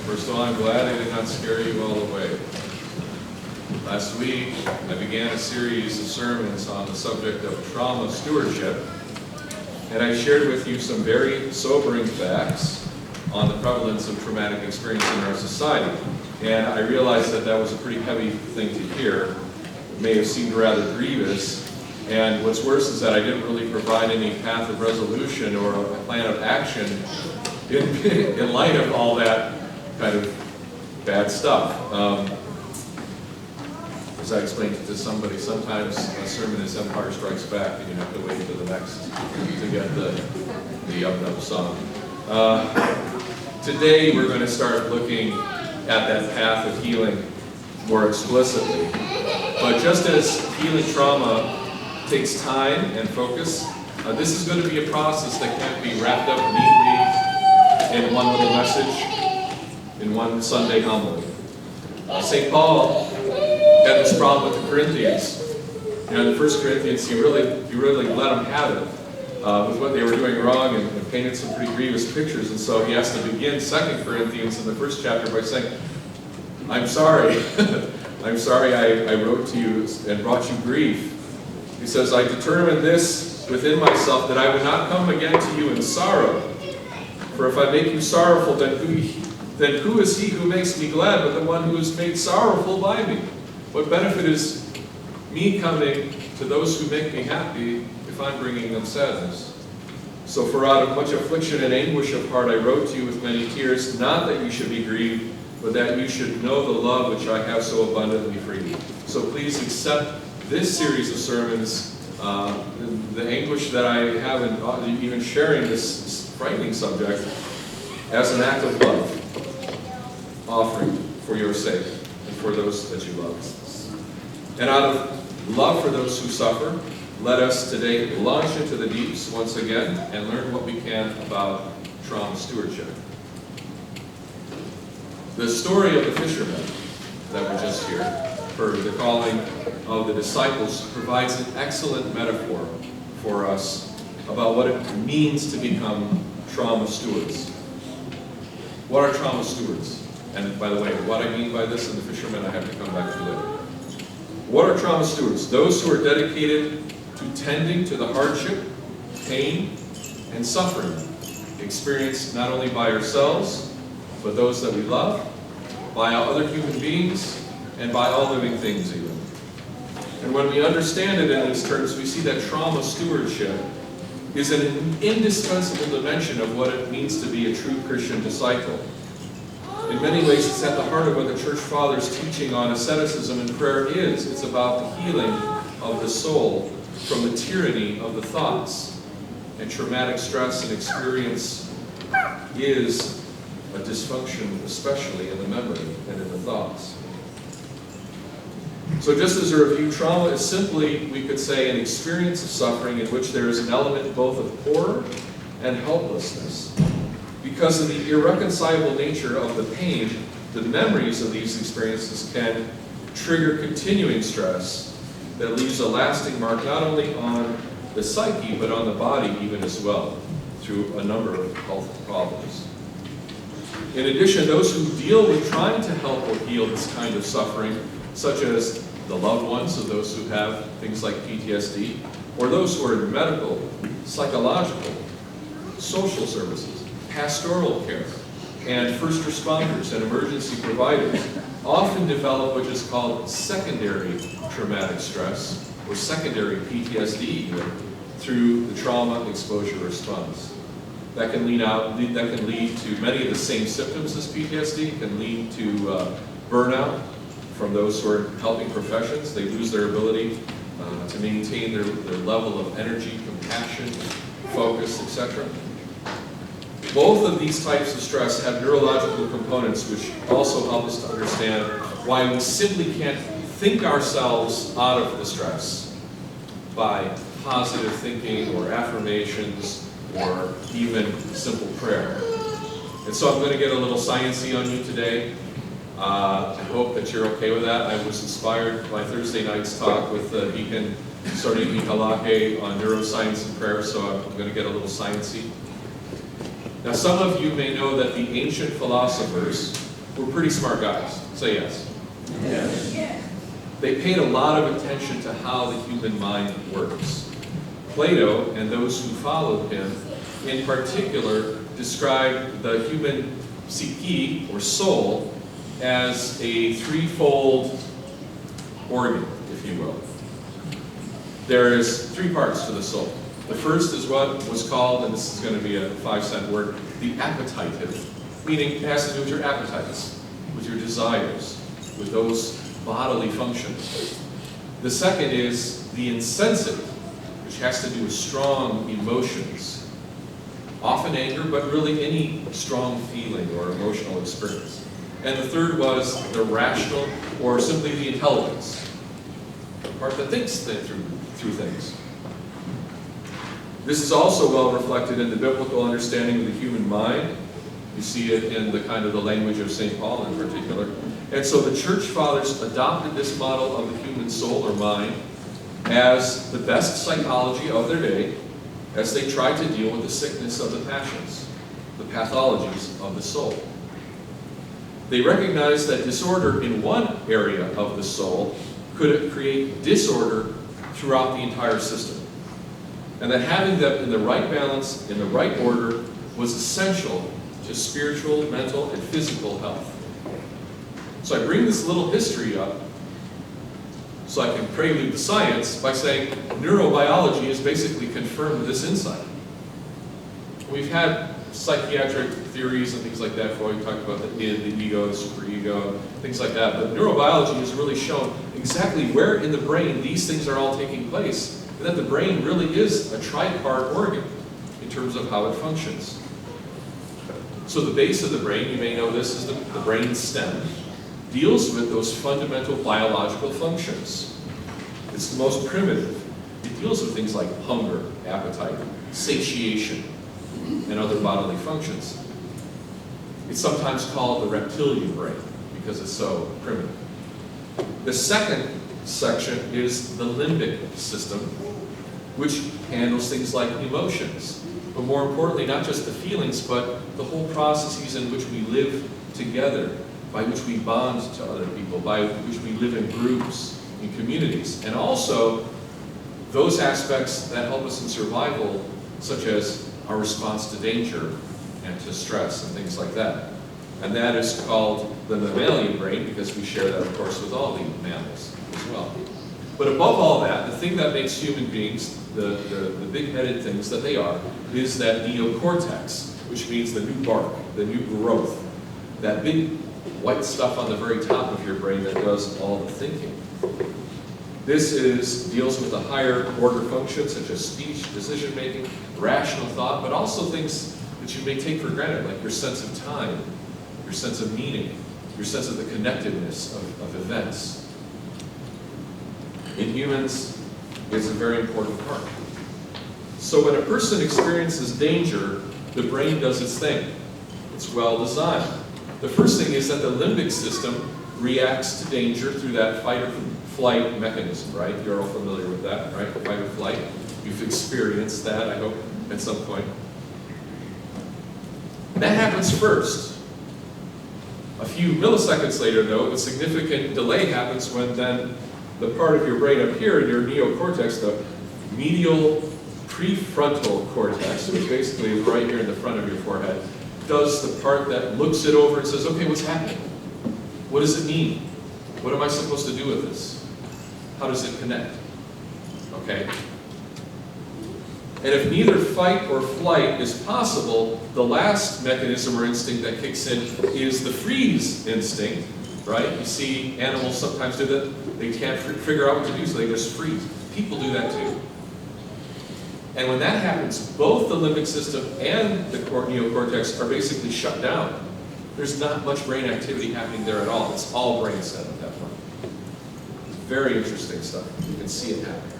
First of all, I'm glad I did not scare you all away. Last week, I began a series of sermons on the subject of trauma stewardship, and I shared with you some very sobering facts on the prevalence of traumatic experience in our society. And I realized that that was a pretty heavy thing to hear. It may have seemed rather grievous. And what's worse is that I didn't really provide any path of resolution or a plan of action in light of all that kind of bad stuff. As I explained to somebody, sometimes a sermon is Empire Strikes Back, and you have to wait for the next to get the up song. Today we're going to start looking at that path of healing more explicitly. But just as healing trauma takes time and focus, this is going to be a process that can't be wrapped up neatly in one little message, in one Sunday homily. St. Paul had this problem with the Corinthians. You know, in the 1 Corinthians, he really let them have it with what they were doing wrong and painted some pretty grievous pictures. And so he has to begin 2 Corinthians in the first chapter by saying, I'm sorry. I'm sorry I wrote to you and brought you grief. He says, I determined this within myself, that I would not come again to you in sorrow. For if I make you sorrowful, then who is he who makes me glad but the one who is made sorrowful by me? What benefit is me coming to those who make me happy if I'm bringing them sadness? So for out of much affliction and anguish of heart I wrote to you with many tears, not that you should be grieved, but that you should know the love which I have so abundantly for you. So please accept this series of sermons, the anguish that I have in even sharing this frightening subject, as an act of love, offering for your sake and for those that you love. And out of love for those who suffer, let us today launch into the deeps once again and learn what we can about trauma stewardship. The story of the fishermen that we just heard, the calling of the disciples, provides an excellent metaphor for us about what it means to become trauma stewards. What are trauma stewards? And by the way, what I mean by this and the fishermen I have to come back to later. What are trauma stewards? Those who are dedicated to tending to the hardship, pain, and suffering experienced not only by ourselves, but those that we love, by other human beings, and by all living things even. And when we understand it in these terms, we see that trauma stewardship is an indispensable dimension of what it means to be a true Christian disciple. In many ways, it's at the heart of what the Church Fathers' teaching on asceticism and prayer is. It's about the healing of the soul from the tyranny of the thoughts. And traumatic stress and experience is a dysfunction, especially in the memory and in the thoughts. So just as a review, trauma is simply, we could say, an experience of suffering in which there is an element both of horror and helplessness. Because of the irreconcilable nature of the pain, the memories of these experiences can trigger continuing stress that leaves a lasting mark not only on the psyche, but on the body even as well, through a number of health problems. In addition, those who deal with trying to help or heal this kind of suffering, such as the loved ones of those who have things like PTSD, or those who are in medical, psychological, social services, pastoral care, and first responders and emergency providers, often develop what is called secondary traumatic stress, or secondary PTSD even, through the trauma exposure response. That can lead to many of the same symptoms as PTSD, can lead to burnout from those who are helping professions. They lose their ability to maintain their level of energy, compassion, focus, etc. Both of these types of stress have neurological components which also help us to understand why we simply can't think ourselves out of the stress by positive thinking or affirmations or even simple prayer. And so I'm going to get a little sciencey on you today. I hope that you're okay with that. I was inspired by Thursday night's talk with Deacon Sordi Mihalake on neuroscience and prayer, so I'm going to get a little sciencey. Now, some of you may know that the ancient philosophers were pretty smart guys. Say yes. Yes. They paid a lot of attention to how the human mind works. Plato and those who followed him, in particular, described the human psyche, or soul, as a threefold organ, if you will. There is three parts to the soul. The first is what was called, and this is going to be a 5-cent word, the appetitive, meaning it has to do with your appetites, with your desires, with those bodily functions. The second is the insensitive, which has to do with strong emotions, often anger, but really any strong feeling or emotional experience. And the third was the rational, or simply the intelligence, the part that thinks through things. This is also well reflected in the biblical understanding of the human mind. You see it in the kind of the language of St. Paul in particular. And so the church fathers adopted this model of the human soul or mind as the best psychology of their day as they tried to deal with the sickness of the passions, the pathologies of the soul. They recognized that disorder in one area of the soul could create disorder throughout the entire system. And that having them in the right balance, in the right order, was essential to spiritual, mental, and physical health. So I bring this little history up so I can prelude the science by saying neurobiology has basically confirmed this insight. We've had psychiatric theories and things like that. Freud talked about the id, the ego, the superego, things like that. But neurobiology has really shown exactly where in the brain these things are all taking place, and that the brain really is a tripart organ in terms of how it functions. So the base of the brain, you may know this, is the brain stem, deals with those fundamental biological functions. It's the most primitive. It deals with things like hunger, appetite, satiation, and other bodily functions. It's sometimes called the reptilian brain because it's so primitive. The second section is the limbic system, which handles things like emotions, but more importantly, not just the feelings, but the whole processes in which we live together, by which we bond to other people, by which we live in groups, in communities, and also those aspects that help us in survival, such as our response to danger and to stress and things like that. And that is called the mammalian brain, because we share that, of course, with all the mammals as well. But above all that, the thing that makes human beings the big-headed things that they are is that neocortex, which means the new bark, the new growth, that big white stuff on the very top of your brain that does all the thinking. This deals with the higher order functions such as speech, decision-making, rational thought, but also things that you may take for granted, like your sense of time, your sense of meaning, your sense of the connectedness of events. In humans, it's a very important part. So when a person experiences danger, the brain does its thing. It's well designed. The first thing is that the limbic system reacts to danger through that fight or flight mechanism, right? You're all familiar with that, right? Fight or flight. You've experienced that, I hope, at some point. That happens first. A few milliseconds later, though, a significant delay happens when then the part of your brain up here, your neocortex, the medial prefrontal cortex, which basically is right here in the front of your forehead, does the part that looks it over and says, okay, what's happening? What does it mean? What am I supposed to do with this? How does it connect? Okay? And if neither fight or flight is possible, the last mechanism or instinct that kicks in is the freeze instinct, right? You see animals sometimes do that. They can't figure out what to do, so they just freeze. People do that too. And when that happens, both the limbic system and the neocortex are basically shut down. There's not much brain activity happening there at all. It's all brainstem at that point. Very interesting stuff. You can see it happening.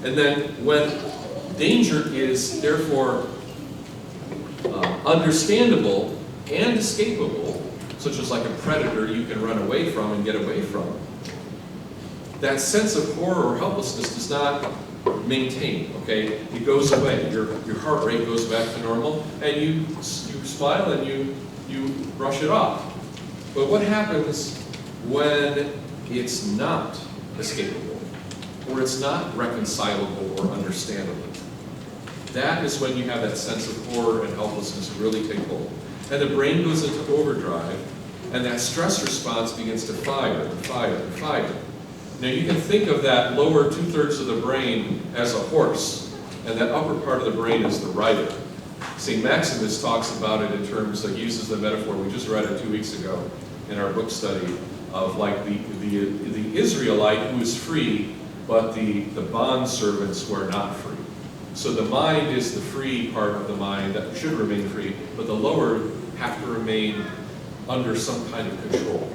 And then when danger is therefore understandable and escapable, such as like a predator you can run away from and get away from, that sense of horror or helplessness does not maintain, okay? It goes away. Your heart rate goes back to normal, and you smile and you brush it off. But what happens when it's not escapable, or it's not reconcilable or understandable? That is when you have that sense of horror and helplessness really take hold. And the brain goes into overdrive, and that stress response begins to fire and fire and fire. Now you can think of that lower 2/3 of the brain as a horse, and that upper part of the brain is the rider. St. Maximus talks about it in terms, like uses the metaphor, we just read it 2 weeks ago in our book study, of like the Israelite who is free, but the bond servants who are not free. So the mind is the free part of the mind that should remain free, but the lower have to remain under some kind of control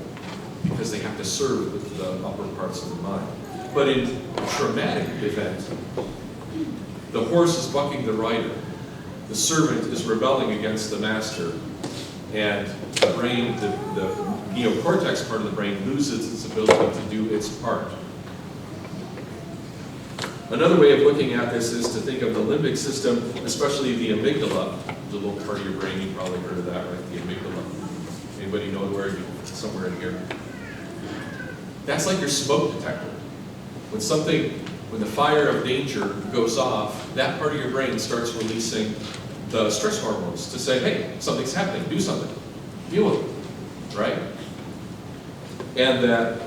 because they have to serve the upper parts of the mind. But in a traumatic event, the horse is bucking the rider, the servant is rebelling against the master, and the brain, the neocortex part of the brain loses its ability to do its part. Another way of looking at this is to think of the limbic system, especially the amygdala, the little part of your brain, you've probably heard of that, right? The amygdala. Anybody know where? Somewhere in here. That's like your smoke detector. When the fire of danger goes off, that part of your brain starts releasing the stress hormones to say, hey, something's happening, do something, deal with it, right? And that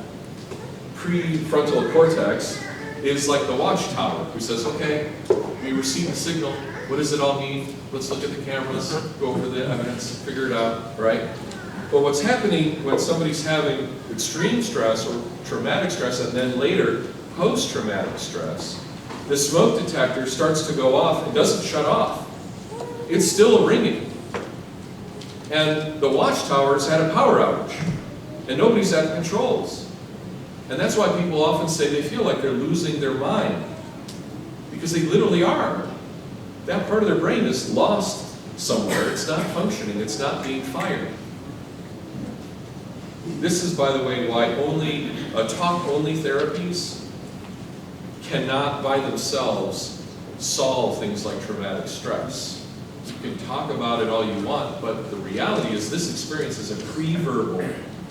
prefrontal cortex is like the watchtower who says, okay, we received the signal, what does it all mean? Let's look at the cameras, go over the evidence, figure it out, right? But what's happening when somebody's having extreme stress or traumatic stress, and then later post-traumatic stress, the smoke detector starts to go off. It doesn't shut off. It's still ringing. And the watchtower's had a power outage, and nobody's at controls. And that's why people often say they feel like they're losing their mind, because they literally are. That part of their brain is lost somewhere. It's not functioning. It's not being fired. This is, by the way, why talk-only therapies cannot by themselves solve things like traumatic stress. You can talk about it all you want, but the reality is this experience is a pre-verbal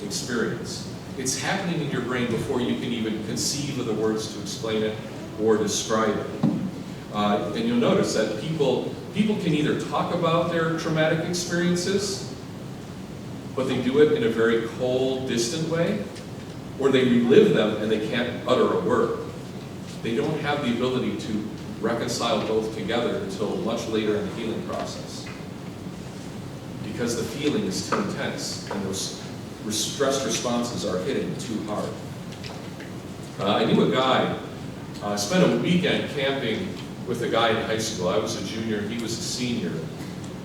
experience. It's happening in your brain before you can even conceive of the words to explain it or describe it. And you'll notice that people can either talk about their traumatic experiences, but they do it in a very cold, distant way, or they relive them and they can't utter a word. They don't have the ability to reconcile both together until much later in the healing process, because the feeling is too intense and those stress responses are hitting too hard. I knew a guy, spent a weekend camping with a guy in high school. I was a junior, he was a senior.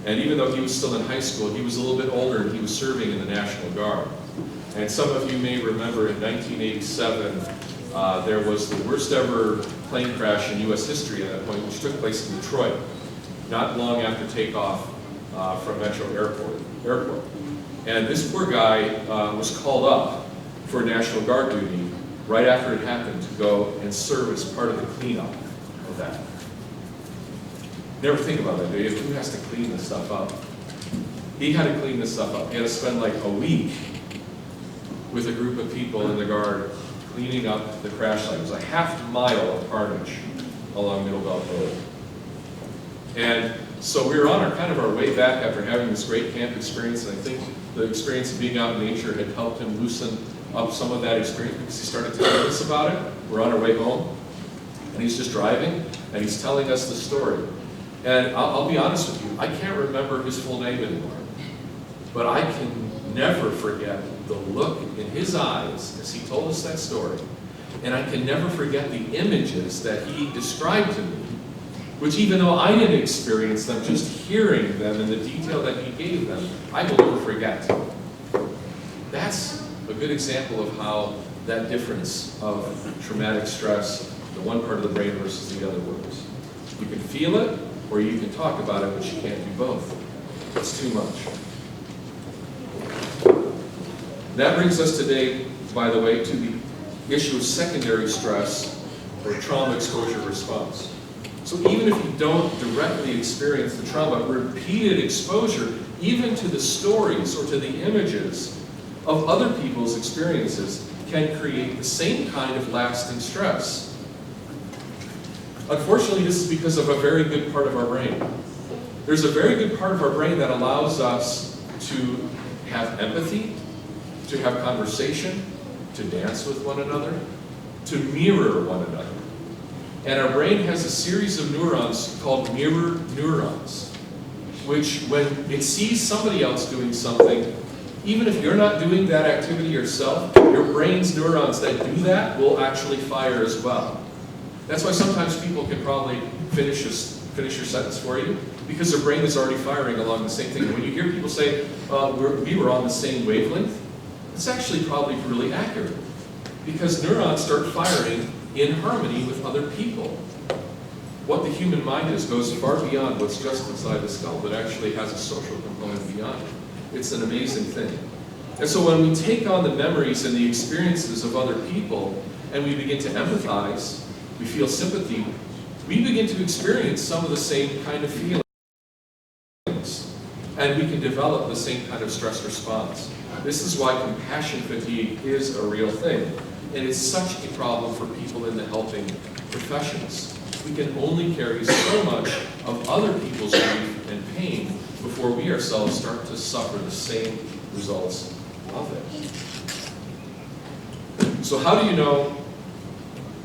And even though he was still in high school, he was a little bit older and he was serving in the National Guard. And some of you may remember in 1987, there was the worst ever plane crash in US history at that point, which took place in Detroit, not long after takeoff from Metro Airport. And this poor guy was called up for National Guard duty right after it happened to go and serve as part of the cleanup of that. Never think about that, do you? Who has to clean this stuff up? He had to clean this stuff up. He had to spend like a week with a group of people in the Guard cleaning up the crash site. It was a half-mile of carnage along Middle Belt Road. And so we were on our way back after having this great camp experience, and I think the experience of being out in nature had helped him loosen up some of that experience because he started telling us about it. We're on our way home, and he's just driving, and he's telling us the story. And I'll be honest with you, I can't remember his full name anymore, but I can never forget the look in his eyes as he told us that story. And I can never forget the images that he described to me, which even though I didn't experience them, just hearing them and the detail that he gave them, I will never forget. That's a good example of how that difference of traumatic stress, the one part of the brain versus the other works. You can feel it, or you can talk about it, but you can't do both. It's too much. That brings us today, by the way, to the issue of secondary stress or trauma exposure response. So even if you don't directly experience the trauma, repeated exposure, even to the stories or to the images of other people's experiences can create the same kind of lasting stress. Unfortunately, this is because of a very good part of our brain. There's a very good part of our brain that allows us to have empathy, to have conversation, to dance with one another, to mirror one another. And our brain has a series of neurons called mirror neurons, which when it sees somebody else doing something, even if you're not doing that activity yourself, your brain's neurons that do that will actually fire as well. That's why sometimes people can probably finish your sentence for you, because their brain is already firing along the same thing. When you hear people say, we were on the same wavelength, it's actually probably really accurate, because neurons start firing in harmony with other people. What the human mind is goes far beyond what's just inside the skull. It actually has a social component beyond it. It's an amazing thing. And so when we take on the memories and the experiences of other people, and we begin to empathize, we feel sympathy, we begin to experience some of the same kind of feelings. And we can develop the same kind of stress response. This is why compassion fatigue is a real thing. And it's such a problem for people in the helping professions. We can only carry so much of other people's grief and pain before we ourselves start to suffer the same results of it. So how do you know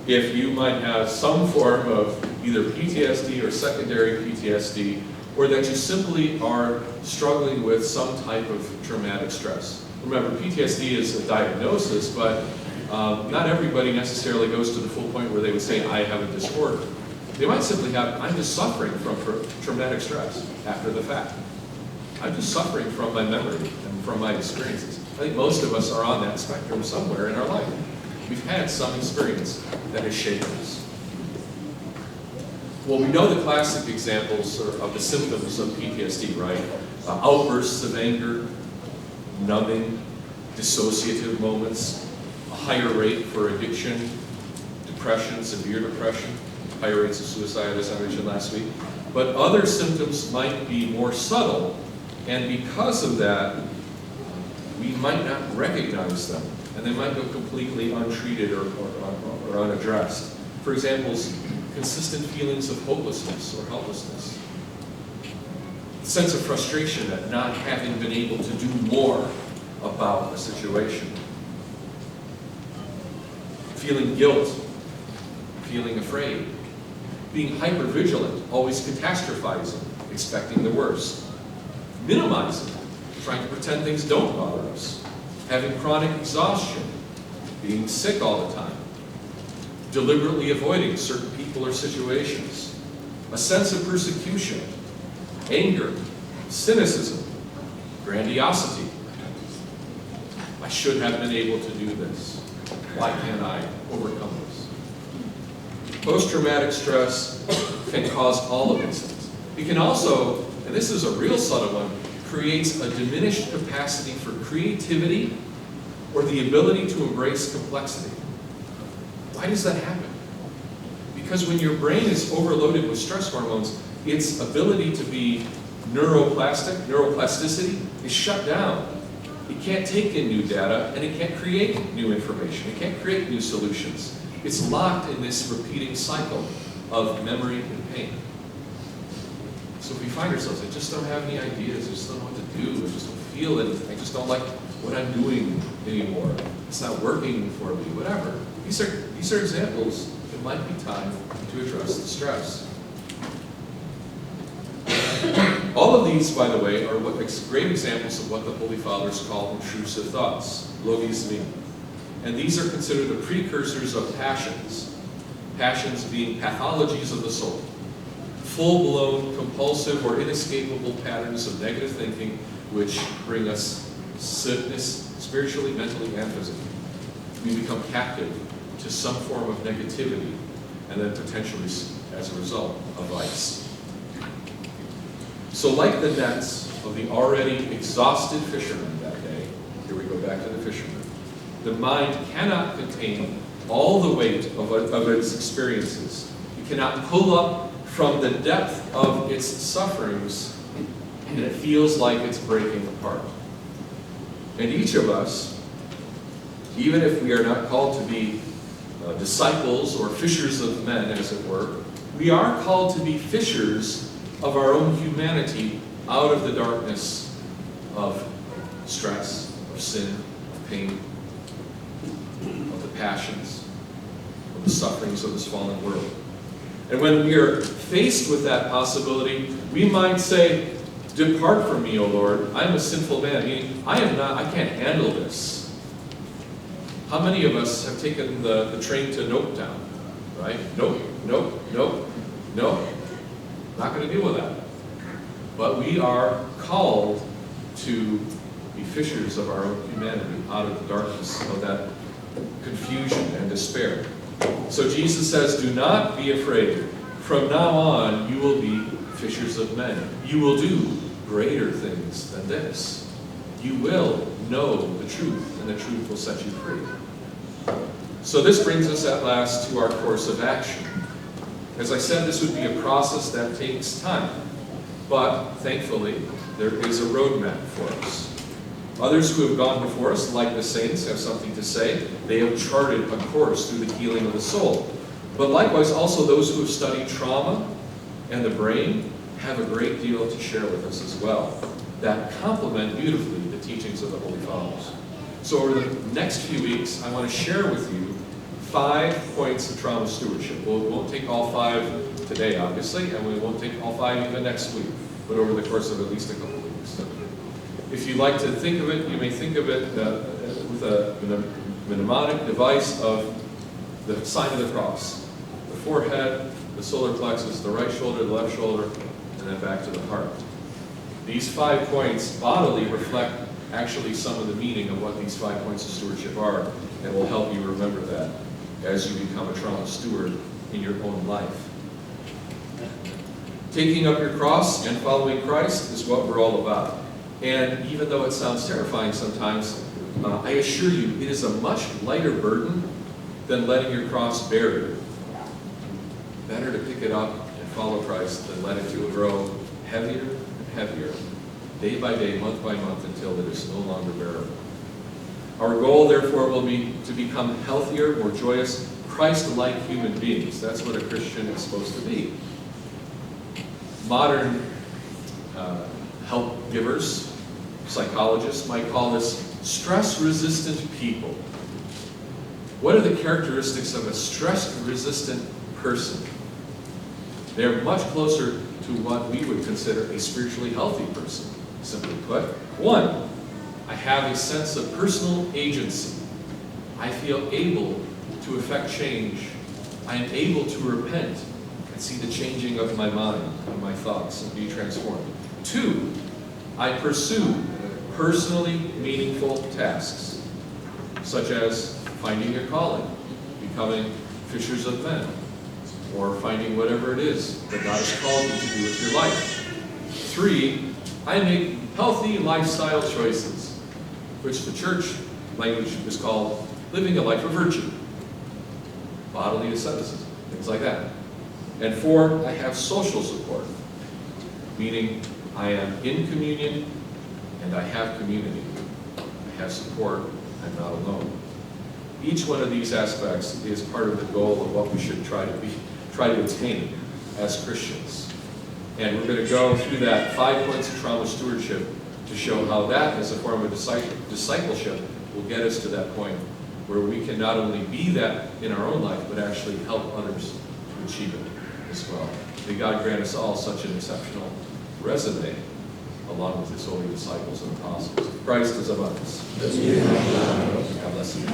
if you might have some form of either PTSD or secondary PTSD, or that you simply are struggling with some type of traumatic stress? Remember, PTSD is a diagnosis, but not everybody necessarily goes to the full point where they would say, I have a disorder. They might simply have, I'm just suffering from traumatic stress after the fact. I'm just suffering from my memory and from my experiences. I think most of us are on that spectrum somewhere in our life. We've had some experience that has shaken us. Well, we know the classic examples of the symptoms of PTSD, right? Outbursts of anger, numbing, dissociative moments, a higher rate for addiction, depression, severe depression, higher rates of suicide, as I mentioned last week. But other symptoms might be more subtle, and because of that, we might not recognize them, and they might go completely untreated or unaddressed. For example, consistent feelings of hopelessness or helplessness. Sense of frustration at not having been able to do more about a situation. Feeling guilt, feeling afraid. Being hypervigilant, always catastrophizing, expecting the worst. Minimizing, trying to pretend things don't bother us. Having chronic exhaustion, being sick all the time. Deliberately avoiding certain people or situations. A sense of persecution, anger, cynicism, grandiosity. I should have been able to do this. Why can't I overcome this? Post-traumatic stress can cause all of these things. It can also, and this is a real subtle one, creates a diminished capacity for creativity or the ability to embrace complexity. Why does that happen? Because when your brain is overloaded with stress hormones, its ability to be neuroplasticity is shut down. It can't take in new data, and it can't create new information. It can't create new solutions. It's locked in this repeating cycle of memory and pain. So if we find ourselves, I just don't have any ideas, I just don't know what to do, I just don't feel anything, I just don't like what I'm doing anymore, it's not working for me, whatever. These are examples. It might be time to address the stress. All of these, by the way, are great examples of what the Holy Fathers call intrusive thoughts, logismi. And these are considered the precursors of passions. Passions being pathologies of the soul. Full-blown, compulsive, or inescapable patterns of negative thinking which bring us sickness, spiritually, mentally, and physically. We become captive to some form of negativity, and then potentially, as a result, a vice. So like the nets of the already exhausted fishermen that day, here we go back to the fishermen, the mind cannot contain all the weight of its experiences. It cannot pull up from the depth of its sufferings, and it feels like it's breaking apart. And each of us Even if we are not called to be disciples or fishers of men, as it were, we are called to be fishers of our own humanity out of the darkness of stress, of sin, of pain, of the passions, of the sufferings of this fallen world. And when we are faced with that possibility, we might say, "Depart from me, O Lord, I am a sinful man." Meaning, I can't handle this. How many of us have taken the train to Nopetown, right? Nope, nope, nope, nope. Not going to deal with that. But we are called to be fishers of our own humanity out of the darkness of that confusion and despair. So Jesus says, "Do not be afraid. From now on, you will be fishers of men. You will do greater things than this. You will know the truth, and the truth will set you free." So this brings us at last to our course of action. As I said, this would be a process that takes time. But thankfully, there is a roadmap for us. Others who have gone before us, like the saints, have something to say. They have charted a course through the healing of the soul. But likewise, also those who have studied trauma and the brain have a great deal to share with us as well, that complement beautifully the teachings of the Holy Fathers. So over the next few weeks, I want to share with you 5 points of trauma stewardship. We won't take all 5 today, obviously, and we won't take all 5 even next week, but over the course of at least a couple of weeks. If you like to think of it, you may think of it with a mnemonic device of the sign of the cross. The forehead, the solar plexus, the right shoulder, the left shoulder, and then back to the heart. These 5 points bodily reflect actually some of the meaning of what these 5 points of stewardship are, and will help you remember that as you become a trauma steward in your own life. Taking up your cross and following Christ is what we're all about. And even though it sounds terrifying sometimes, I assure you it is a much lighter burden than letting your cross bear you. Better to pick it up and follow Christ than let it grow heavier and heavier, day by day, month by month, until it is no longer bearable. Our goal, therefore, will be to become healthier, more joyous, Christ-like human beings. That's what a Christian is supposed to be. Modern help givers, psychologists, might call this stress-resistant people. What are the characteristics of a stress-resistant person? They're much closer to what we would consider a spiritually healthy person, simply put. 1, I have a sense of personal agency. I feel able to affect change. I am able to repent and see the changing of my mind and my thoughts and be transformed. 2, I pursue personally meaningful tasks, such as finding your calling, becoming fishers of men, or finding whatever it is that God has called you to do with your life. 3, I make healthy lifestyle choices, which the church language is called living a life of virtue, bodily asceticism, things like that. And 4, I have social support, meaning I am in communion and I have community. I have support, I'm not alone. Each one of these aspects is part of the goal of what we should try to attain as Christians. And we're going to go through that 5 points of trauma stewardship to show how that, as a form of discipleship, will get us to that point where we can not only be that in our own life, but actually help others to achieve it as well. May God grant us all such an exceptional resume along with his holy disciples and apostles. Christ is among us. God bless you.